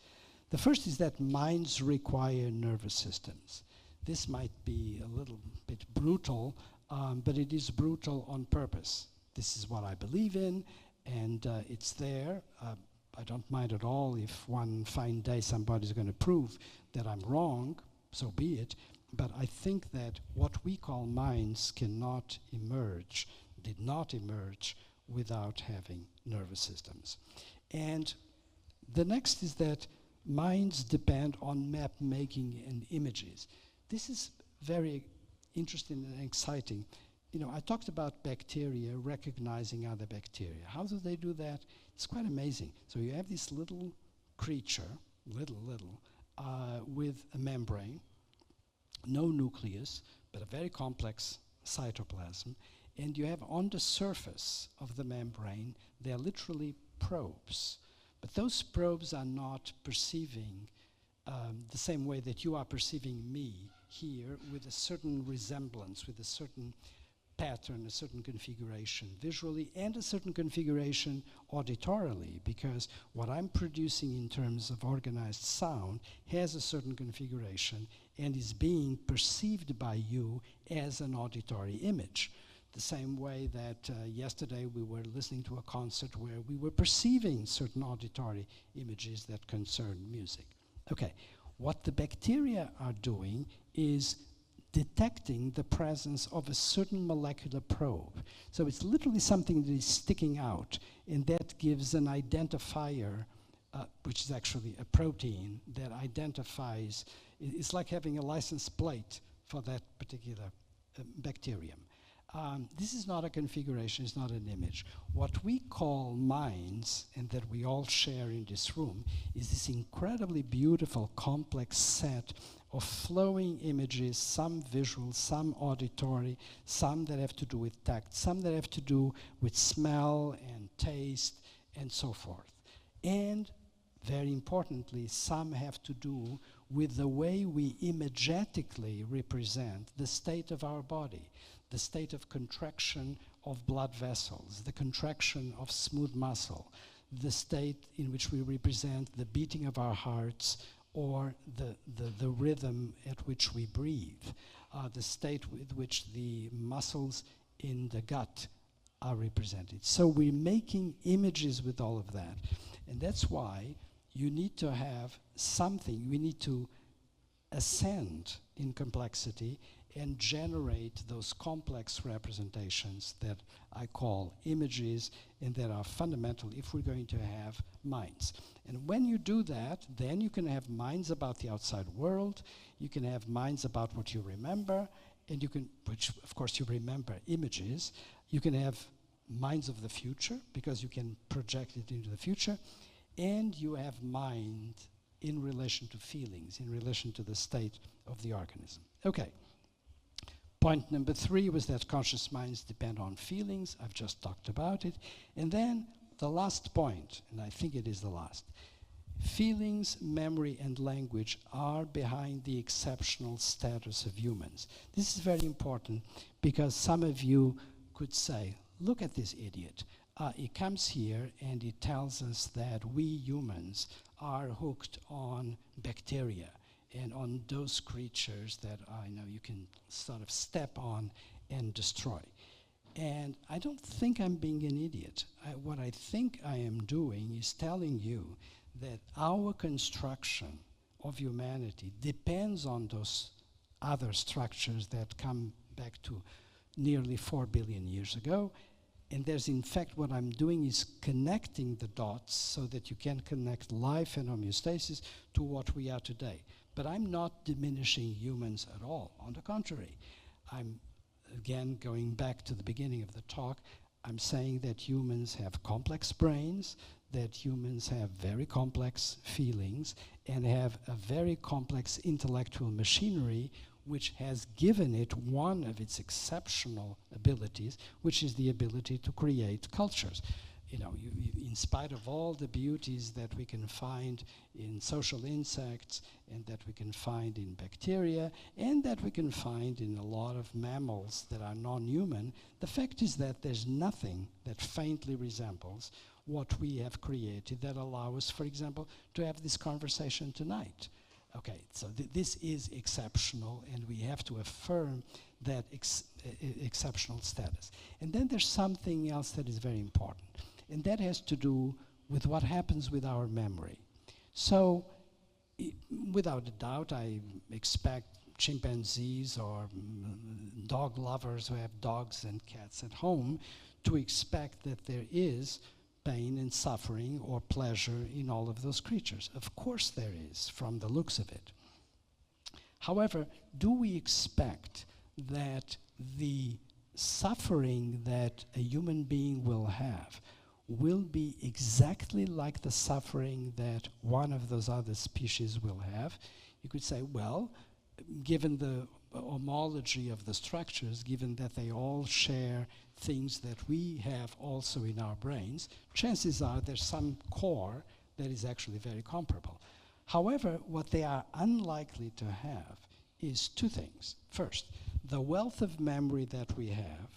The first is that minds require nervous systems. This might be a little bit brutal, but it is brutal on purpose. This is what I believe in, and it's there. I don't mind at all if one fine day somebody's going to prove that I'm wrong, so be it. But I think that what we call minds cannot emerge, did not emerge, without having nervous systems. And the next is that minds depend on map making and images. This is very interesting and exciting. You know, I talked about bacteria recognizing other bacteria. How do they do that? It's quite amazing. So you have this little creature, little, with a membrane, no nucleus, but a very complex cytoplasm. And you have on the surface of the membrane, they're literally probes. But those probes are not perceiving the same way that you are perceiving me here, with a certain resemblance, with a certain pattern, a certain configuration visually, and a certain configuration auditorily, because what I'm producing in terms of organized sound has a certain configuration and is being perceived by you as an auditory image. The same way that yesterday we were listening to a concert where we were perceiving certain auditory images that concern music. Okay, what the bacteria are doing is detecting the presence of a certain molecular probe. So it's literally something that is sticking out, and that gives an identifier, which is actually a protein that identifies. It's like having a license plate for that particular bacterium. This is not a configuration, it's not an image. What we call minds, and that we all share in this room, is this incredibly beautiful, complex set of flowing images, some visual, some auditory, some that have to do with tact, some that have to do with smell and taste, and so forth. And very importantly, some have to do with the way we imagetically represent the state of our body, the state of contraction of blood vessels, the contraction of smooth muscle, the state in which we represent the beating of our hearts, or the rhythm at which we breathe, the state with which the muscles in the gut are represented. So we're making images with all of that. And that's why you need to have something, we need to ascend in complexity and generate those complex representations that I call images, and that are fundamental if we're going to have minds. And when you do that, then you can have minds about the outside world, you can have minds about what you remember, and you can, which of course you remember images, you can have minds of the future, because you can project it into the future, and you have mind in relation to feelings, in relation to the state of the organism. Okay. Point number 3 was that conscious minds depend on feelings. I've just talked about it. And then the last point, and I think it is the last, feelings, memory, and language are behind the exceptional status of humans. This is very important, because some of you could say, look at this idiot. He comes here and he tells us that we humans are hooked on bacteria and on those creatures that I know you can sort of step on and destroy. And I don't think I'm being an idiot. What I think I am doing is telling you that our construction of humanity depends on those other structures that come back to nearly 4 billion years ago. And there's, in fact, what I'm doing is connecting the dots so that you can connect life and homeostasis to what we are today. But I'm not diminishing humans at all. On the contrary, I'm, again, going back to the beginning of the talk, I'm saying that humans have complex brains, that humans have very complex feelings, and have a very complex intellectual machinery which has given it one of its exceptional abilities, which is the ability to create cultures. You know, in spite of all the beauties that we can find in social insects and that we can find in bacteria and that we can find in a lot of mammals that are non-human, the fact is that there's nothing that faintly resembles what we have created that allow us, for example, to have this conversation tonight. Okay, so this is exceptional, and we have to affirm that exceptional status. And then there's something else that is very important, and that has to do with what happens with our memory. So, without a doubt, I expect chimpanzees or dog lovers who have dogs and cats at home to expect that there is pain and suffering or pleasure in all of those creatures. Of course there is, from the looks of it. However, do we expect that the suffering that a human being will have will be exactly like the suffering that one of those other species will have? You could say, well, given the homology of the structures, given that they all share things that we have also in our brains, chances are there's some core that is actually very comparable. However, what they are unlikely to have is two things. First, the wealth of memory that we have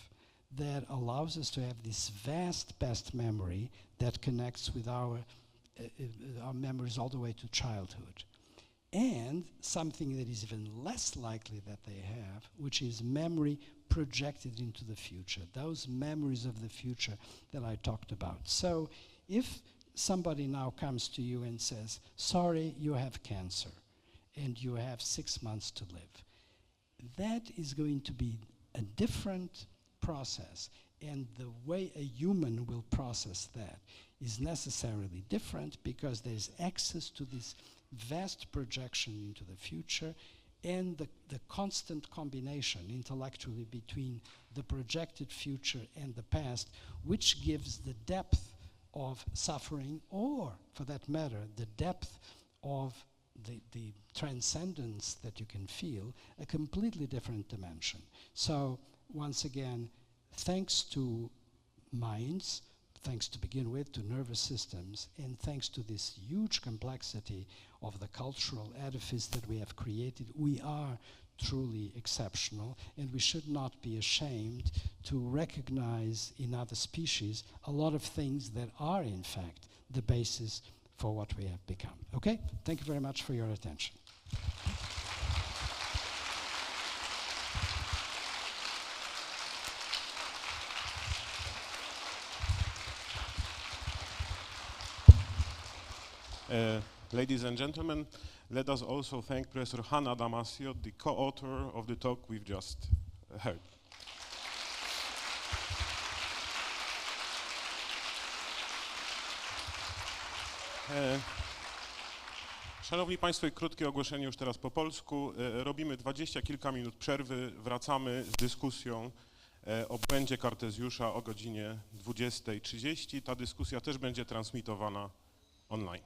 that allows us to have this vast memory that connects with our memories all the way to childhood. And something that is even less likely that they have, which is memory projected into the future, those memories of the future that I talked about. So if somebody now comes to you and says, sorry, you have cancer, and you have 6 months to live, that is going to be a different process, and the way a human will process that is necessarily different because there's access to this vast projection into the future and the constant combination intellectually between the projected future and the past, which gives the depth of suffering, or, for that matter, the depth of the transcendence that you can feel, a completely different dimension. So, once again, thanks to minds, thanks to begin with to nervous systems, and thanks to this huge complexity of the cultural edifice that we have created, we are truly exceptional, and we should not be ashamed to recognize in other species a lot of things that are, in fact, the basis for what we have become. Okay? Thank you very much for your attention. Ladies and gentlemen, let us also thank Professor Hanna Damasio, the co-author of the talk we've just heard. Szanowni Państwo, krótkie ogłoszenie już teraz po polsku. Robimy 20 kilka minut przerwy, wracamy z dyskusją o błędzie Kartezjusza o godzinie 20:30. Ta dyskusja też będzie transmitowana online.